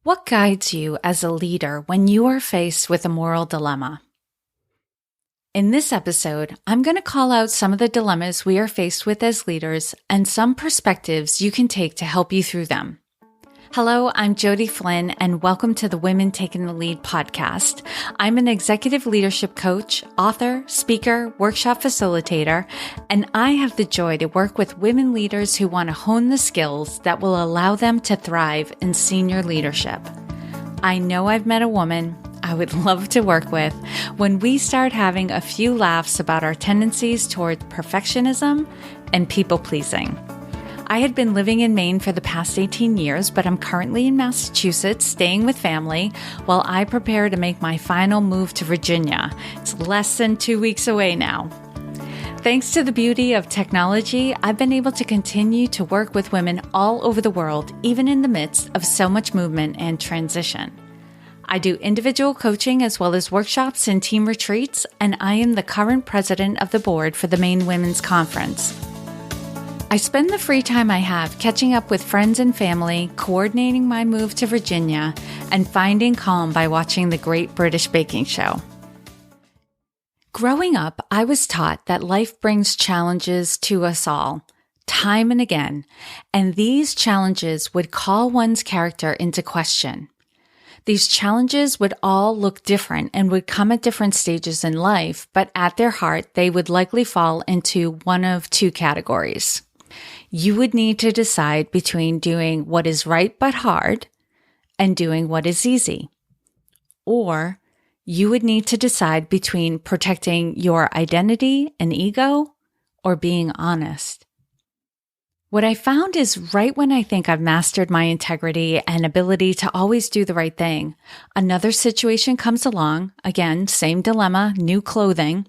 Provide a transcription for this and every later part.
What guides you as a leader when you are faced with a moral dilemma? In this episode, I'm going to call out some of the dilemmas we are faced with as leaders and some perspectives you can take to help you through them. Hello, I'm Jodi Flynn, and welcome to the Women Taking the Lead podcast. I'm an executive leadership coach, author, speaker, workshop facilitator, and I have the joy to work with women leaders who want to hone the skills that will allow them to thrive in senior leadership. I know I've met a woman I would love to work with when we start having a few laughs about our tendencies toward perfectionism and people-pleasing. I had been living in Maine for the past 18 years, but I'm currently in Massachusetts, staying with family, while I prepare to make my final move to Virginia. It's less than 2 weeks away now. Thanks to the beauty of technology, I've been able to continue to work with women all over the world, even in the midst of so much movement and transition. I do individual coaching as well as workshops and team retreats, and I am the current president of the board for the Maine Women's Conference. I spend the free time I have catching up with friends and family, coordinating my move to Virginia, and finding calm by watching the Great British Baking Show. Growing up, I was taught that life brings challenges to us all, time and again, and these challenges would call one's character into question. These challenges would all look different and would come at different stages in life, but at their heart, they would likely fall into one of two categories. You would need to decide between doing what is right but hard and doing what is easy. Or you would need to decide between protecting your identity and ego or being honest. What I found is right when I think I've mastered my integrity and ability to always do the right thing, another situation comes along, again, same dilemma, new clothing,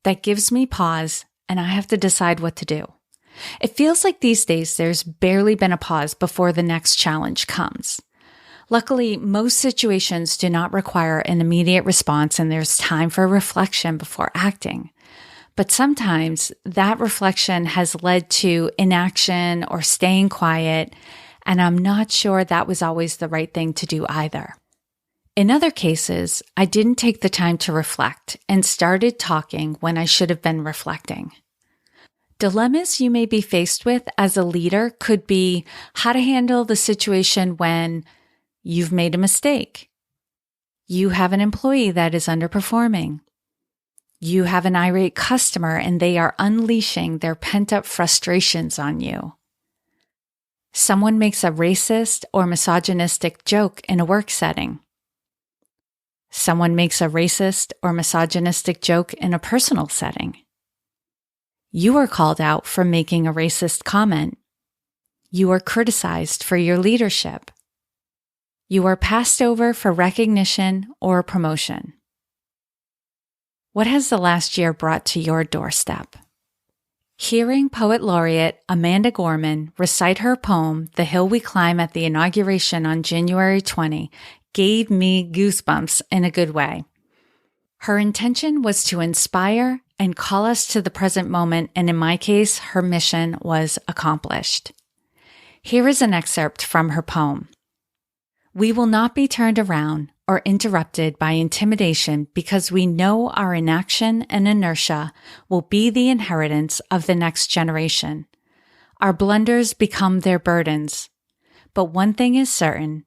that gives me pause and I have to decide what to do. It feels like these days there's barely been a pause before the next challenge comes. Luckily, most situations do not require an immediate response and there's time for reflection before acting. But sometimes that reflection has led to inaction or staying quiet, and I'm not sure that was always the right thing to do either. In other cases, I didn't take the time to reflect and started talking when I should have been reflecting. Dilemmas you may be faced with as a leader could be how to handle the situation when you've made a mistake. You have an employee that is underperforming. You have an irate customer and they are unleashing their pent-up frustrations on you. Someone makes a racist or misogynistic joke in a work setting. Someone makes a racist or misogynistic joke in a personal setting. You are called out for making a racist comment. You are criticized for your leadership. You are passed over for recognition or promotion. What has the last year brought to your doorstep? Hearing Poet Laureate Amanda Gorman recite her poem, The Hill We Climb, at the inauguration on January 20 gave me goosebumps in a good way. Her intention was to inspire and call us to the present moment, and in my case, her mission was accomplished. Here is an excerpt from her poem. We will not be turned around or interrupted by intimidation because we know our inaction and inertia will be the inheritance of the next generation. Our blunders become their burdens. But one thing is certain,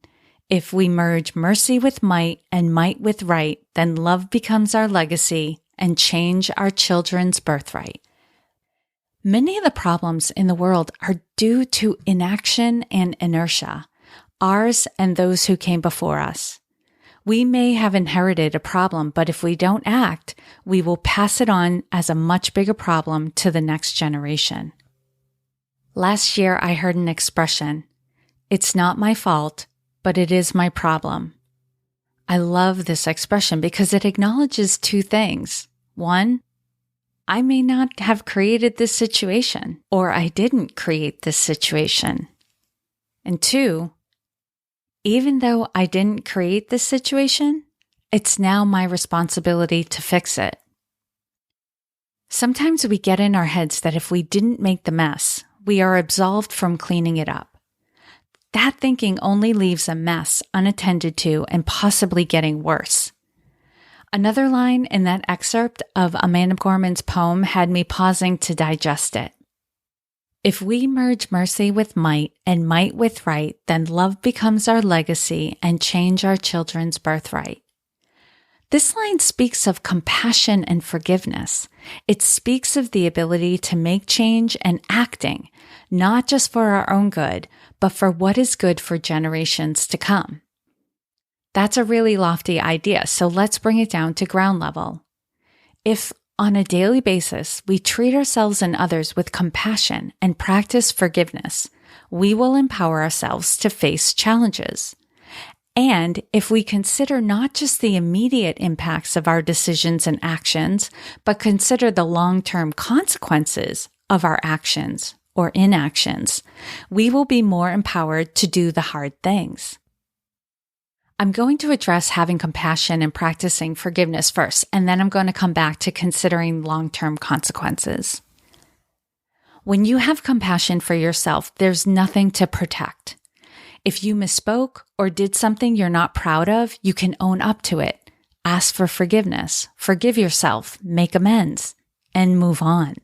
if we merge mercy with might and might with right, then love becomes our legacy and change our children's birthright. Many of the problems in the world are due to inaction and inertia, ours and those who came before us. We may have inherited a problem, but if we don't act, we will pass it on as a much bigger problem to the next generation. Last year, I heard an expression, "It's not my fault, but it is my problem." I love this expression because it acknowledges two things. One, I may not have created this situation, or I didn't create this situation. And two, even though I didn't create this situation, it's now my responsibility to fix it. Sometimes we get in our heads that if we didn't make the mess, we are absolved from cleaning it up. That thinking only leaves a mess unattended to and possibly getting worse. Another line in that excerpt of Amanda Gorman's poem had me pausing to digest it. If we merge mercy with might and might with right, then love becomes our legacy and change our children's birthright. This line speaks of compassion and forgiveness. It speaks of the ability to make change and acting, not just for our own good, but for what is good for generations to come. That's a really lofty idea, so let's bring it down to ground level. If on a daily basis we treat ourselves and others with compassion and practice forgiveness, we will empower ourselves to face challenges. And if we consider not just the immediate impacts of our decisions and actions, but consider the long-term consequences of our actions or inactions, we will be more empowered to do the hard things. I'm going to address having compassion and practicing forgiveness first, and then I'm going to come back to considering long-term consequences. When you have compassion for yourself, there's nothing to protect. If you misspoke or did something you're not proud of, you can own up to it, ask for forgiveness, forgive yourself, make amends, and move on.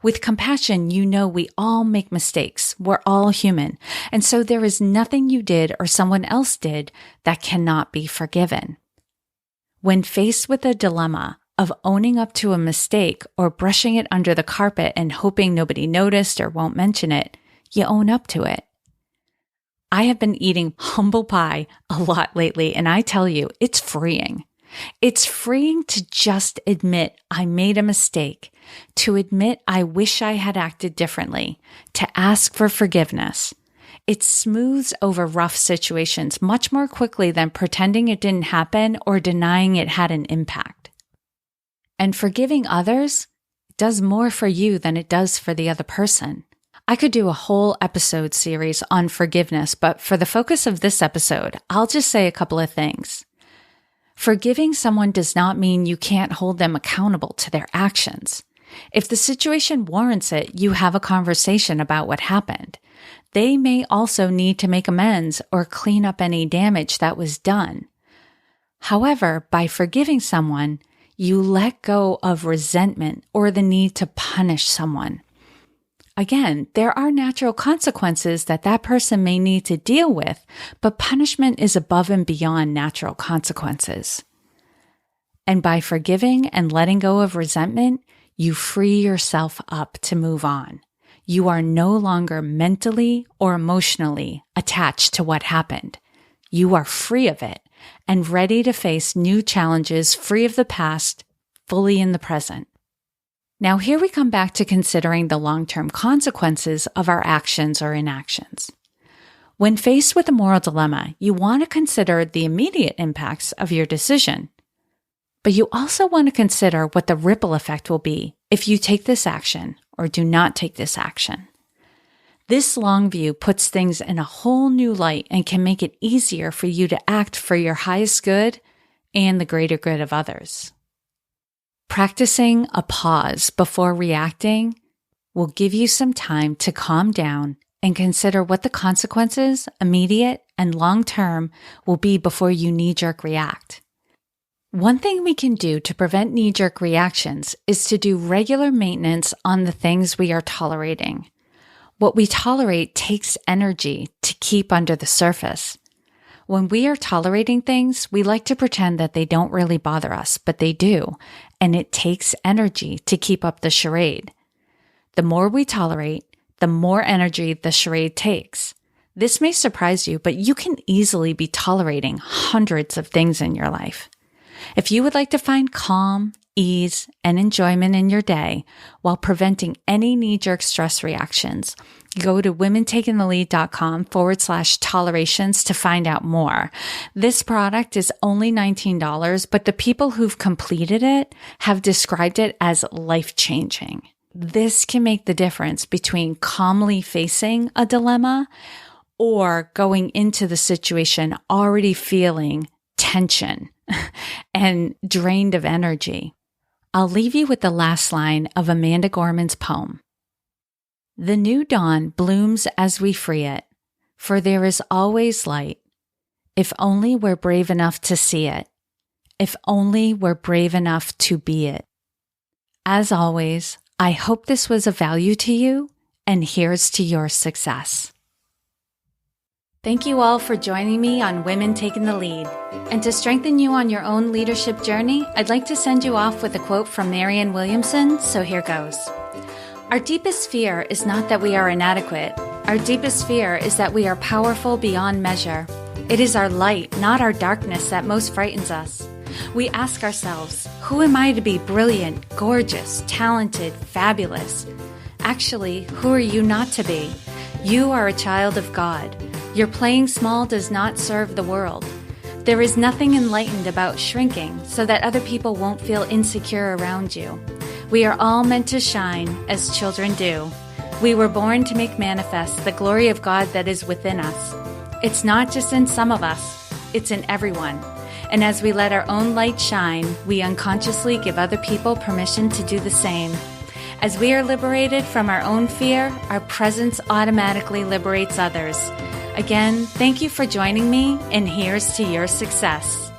With compassion, you know we all make mistakes. We're all human. And so there is nothing you did or someone else did that cannot be forgiven. When faced with a dilemma of owning up to a mistake or brushing it under the carpet and hoping nobody noticed or won't mention it, you own up to it. I have been eating humble pie a lot lately, and I tell you, it's freeing. It's freeing to just admit I made a mistake, to admit I wish I had acted differently, to ask for forgiveness. It smooths over rough situations much more quickly than pretending it didn't happen or denying it had an impact. And forgiving others does more for you than it does for the other person. I could do a whole episode series on forgiveness, but for the focus of this episode, I'll just say a couple of things. Forgiving someone does not mean you can't hold them accountable to their actions. If the situation warrants it, you have a conversation about what happened. They may also need to make amends or clean up any damage that was done. However, by forgiving someone, you let go of resentment or the need to punish someone. Again, there are natural consequences that person may need to deal with, but punishment is above and beyond natural consequences. And by forgiving and letting go of resentment, you free yourself up to move on. You are no longer mentally or emotionally attached to what happened. You are free of it and ready to face new challenges, free of the past, fully in the present. Now, here we come back to considering the long-term consequences of our actions or inactions. When faced with a moral dilemma, you want to consider the immediate impacts of your decision, but you also want to consider what the ripple effect will be if you take this action or do not take this action. This long view puts things in a whole new light and can make it easier for you to act for your highest good and the greater good of others. Practicing a pause before reacting will give you some time to calm down and consider what the consequences, immediate and long-term, will be before you knee-jerk react. One thing we can do to prevent knee-jerk reactions is to do regular maintenance on the things we are tolerating. What we tolerate takes energy to keep under the surface. When we are tolerating things, we like to pretend that they don't really bother us, but they do, and it takes energy to keep up the charade. The more we tolerate, the more energy the charade takes. This may surprise you, but you can easily be tolerating hundreds of things in your life. If you would like to find calm, ease, and enjoyment in your day while preventing any knee-jerk stress reactions, go to womentakingthelead.com/tolerations to find out more. This product is only $19, but the people who've completed it have described it as life-changing. This can make the difference between calmly facing a dilemma or going into the situation already feeling tension and drained of energy. I'll leave you with the last line of Amanda Gorman's poem. The new dawn blooms as we free it. for there is always light, if only we're brave enough to see it, if only we're brave enough to be it. As always, I hope this was of value to you, and here's to your success. Thank you all for joining me on Women Taking the Lead. And to strengthen you on your own leadership journey, I'd like to send you off with a quote from Marianne Williamson, so here goes. Our deepest fear is not that we are inadequate. Our deepest fear is that we are powerful beyond measure. It is our light, not our darkness, that most frightens us. We ask ourselves, who am I to be brilliant, gorgeous, talented, fabulous? Actually, who are you not to be? You are a child of God. Your playing small does not serve the world. There is nothing enlightened about shrinking so that other people won't feel insecure around you. We are all meant to shine as children do. We were born to make manifest the glory of God that is within us. It's not just in some of us, it's in everyone. And as we let our own light shine, we unconsciously give other people permission to do the same. As we are liberated from our own fear, our presence automatically liberates others. Again, thank you for joining me, and here's to your success.